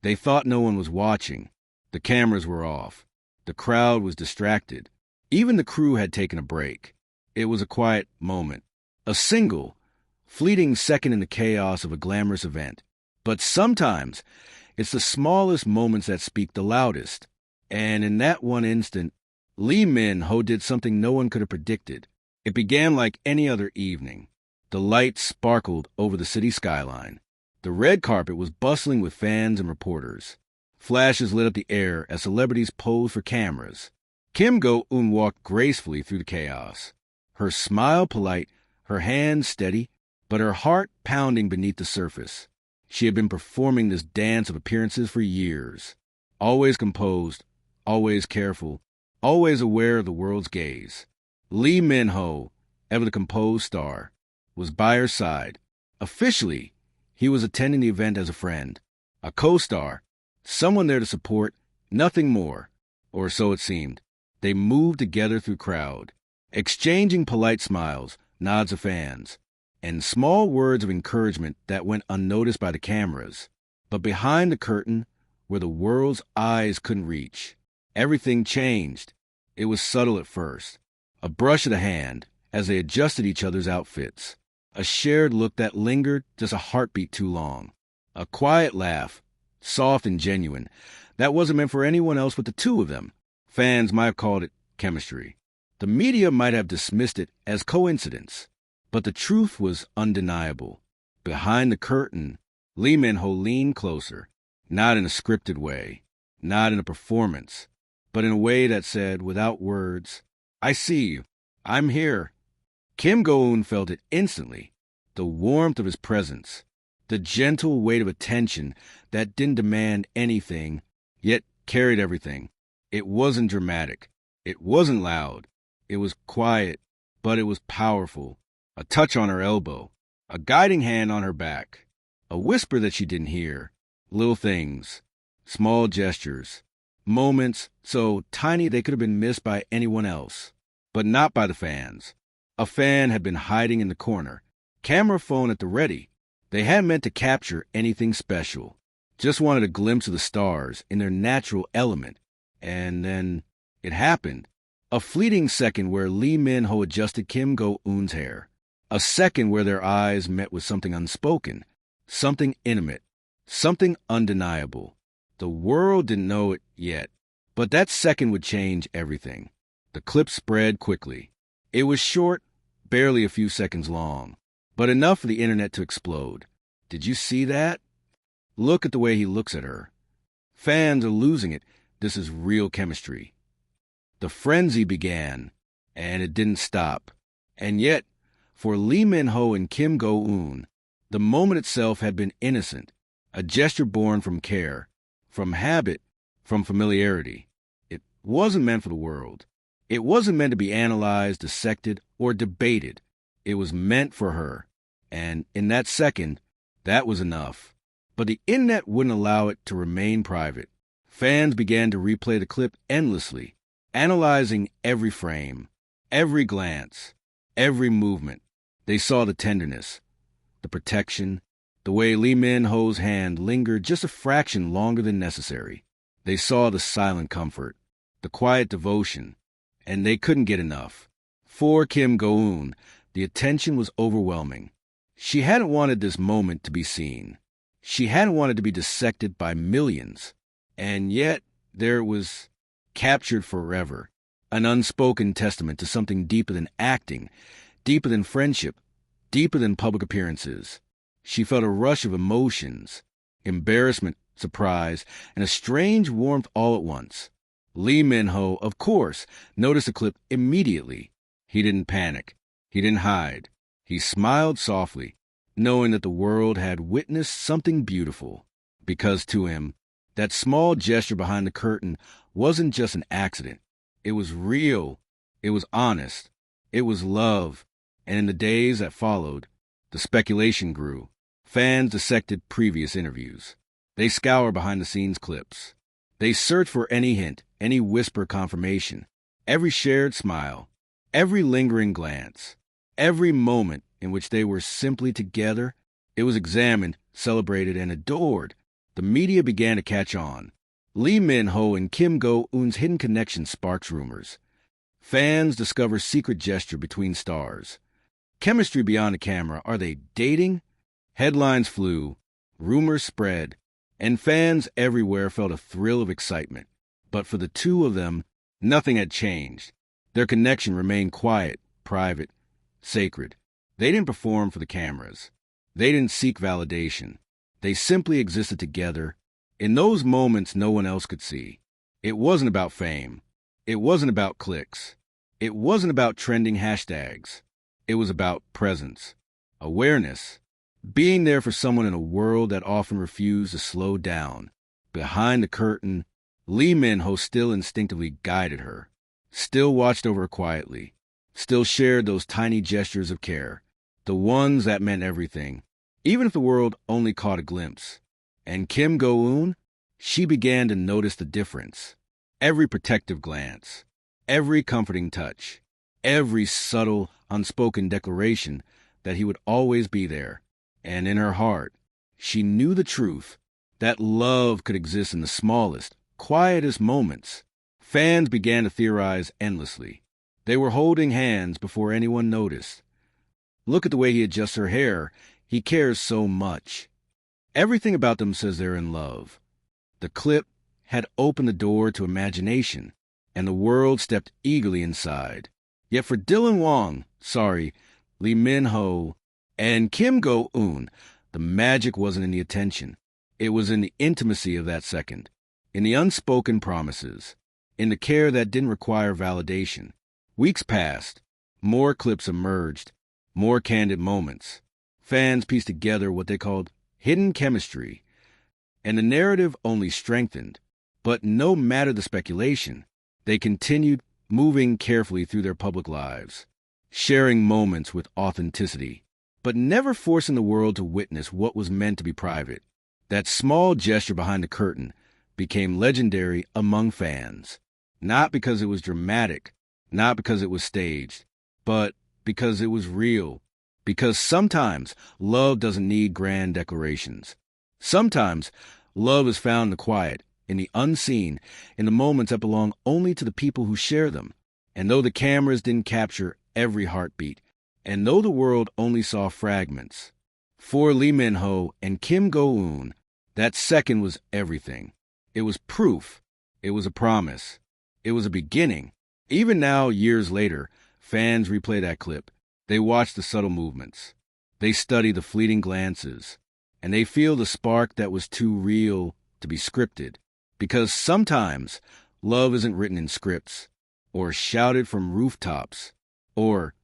They thought no one was watching. The cameras were off. The crowd was distracted. Even the crew had taken a break. It was a quiet moment. A single, fleeting second in the chaos of a glamorous event. But sometimes, it's the smallest moments that speak the loudest. And in that one instant, Lee Min-ho did something no one could have predicted. It began like any other evening. The lights sparkled over the city skyline. The red carpet was bustling with fans and reporters. Flashes lit up the air as celebrities posed for cameras. Kim Go-eun walked gracefully through the chaos. Her smile polite, her hands steady, but her heart pounding beneath the surface. She had been performing this dance of appearances for years. Always composed, always careful, always aware of the world's gaze. Lee Min-ho, ever the composed star, was by her side. Officially, he was attending the event as a friend, a co-star, someone there to support, nothing more, or so it seemed. They moved together through crowd, exchanging polite smiles, nods of fans, and small words of encouragement that went unnoticed by the cameras. But behind the curtain, where the world's eyes couldn't reach, everything changed. It was subtle at first. A brush of the hand as they adjusted each other's outfits. A shared look that lingered just a heartbeat too long. A quiet laugh, soft and genuine, that wasn't meant for anyone else but the two of them. Fans might have called it chemistry. The media might have dismissed it as coincidence. But the truth was undeniable. Behind the curtain, Lee Min-ho leaned closer, not in a scripted way, not in a performance, but in a way that said, without words, "I see you. I'm here." Kim Go-eun felt it instantly, the warmth of his presence, the gentle weight of attention that didn't demand anything, yet carried everything. It wasn't dramatic. It wasn't loud. It was quiet, but it was powerful. A touch on her elbow, a guiding hand on her back, a whisper that she didn't hear, little things, small gestures, moments so tiny they could have been missed by anyone else, but not by the fans. A fan had been hiding in the corner, camera phone at the ready. They hadn't meant to capture anything special, just wanted a glimpse of the stars in their natural element. And then it happened. A fleeting second where Lee Min-ho adjusted Kim Go-eun's hair. A second where their eyes met with something unspoken, something intimate, something undeniable. The world didn't know it yet, but that second would change everything. The clip spread quickly. It was short, barely a few seconds long, but enough for the internet to explode. Did you see that? Look at the way he looks at her. Fans are losing it. This is real chemistry. The frenzy began, and it didn't stop. And yet, for Lee Min-ho and Kim Go-eun, the moment itself had been innocent, a gesture born from care, from habit, from familiarity. It wasn't meant for the world. It wasn't meant to be analyzed, dissected, or debated. It was meant for her. And in that second, that was enough. But the internet wouldn't allow it to remain private. Fans began to replay the clip endlessly, analyzing every frame, every glance, every movement. They saw the tenderness, the protection, the way Lee Min-ho's hand lingered just a fraction longer than necessary. They saw the silent comfort, the quiet devotion, and they couldn't get enough. For Kim Go-eun, the attention was overwhelming. She hadn't wanted this moment to be seen. She hadn't wanted to be dissected by millions. And yet, there it was, captured forever, an unspoken testament to something deeper than acting, deeper than friendship, deeper than public appearances. She felt a rush of emotions, embarrassment, surprise, and a strange warmth all at once. Lee Min-ho, of course, noticed the clip immediately. He didn't panic. He didn't hide. He smiled softly, knowing that the world had witnessed something beautiful. Because to him, that small gesture behind the curtain wasn't just an accident. It was real. It was honest. It was love. And in the days that followed, the speculation grew. Fans dissected previous interviews. They scoured behind-the-scenes clips. They searched for any hint, any whisper confirmation, every shared smile, every lingering glance, every moment in which they were simply together. It was examined, celebrated, and adored. The media began to catch on. Lee Min-ho and Kim Go-eun's hidden connection sparks rumors. Fans discover secret gesture between stars. Chemistry beyond the camera. Are they dating? Headlines flew, rumors spread, and fans everywhere felt a thrill of excitement. But for the two of them, nothing had changed. Their connection remained quiet, private, sacred. They didn't perform for the cameras. They didn't seek validation. They simply existed together. In those moments no one else could see. It wasn't about fame. It wasn't about clicks. It wasn't about trending hashtags. It was about presence, awareness, being there for someone in a world that often refused to slow down. Behind the curtain, Lee Min-ho still instinctively guided her, still watched over her quietly, still shared those tiny gestures of care, the ones that meant everything, even if the world only caught a glimpse. And Kim Go-eun, she began to notice the difference. Every protective glance, every comforting touch, every subtle, unspoken declaration that he would always be there. And in her heart, she knew the truth, that love could exist in the smallest, quietest moments. Fans began to theorize endlessly. They were holding hands before anyone noticed. Look at the way he adjusts her hair. He cares so much. Everything about them says they're in love. The clip had opened the door to imagination, and the world stepped eagerly inside. Yet for Lee Min-ho, and Kim Go-eun, the magic wasn't in the attention. It was in the intimacy of that second, in the unspoken promises, in the care that didn't require validation. Weeks passed. More clips emerged, more candid moments. Fans pieced together what they called hidden chemistry, and the narrative only strengthened. But no matter the speculation, they continued moving carefully through their public lives, sharing moments with authenticity, but never forcing the world to witness what was meant to be private. That small gesture behind the curtain became legendary among fans, not because it was dramatic, not because it was staged, but because it was real. Because sometimes love doesn't need grand declarations. Sometimes love is found in the quiet, in the unseen, in the moments that belong only to the people who share them. And though the cameras didn't capture every heartbeat, and though the world only saw fragments, for Lee Min-ho and Kim Go-eun, that second was everything. It was proof. It was a promise. It was a beginning. Even now, years later, fans replay that clip. They watch the subtle movements. They study the fleeting glances. And they feel the spark that was too real to be scripted. Because sometimes love isn't written in scripts, or shouted from rooftops, or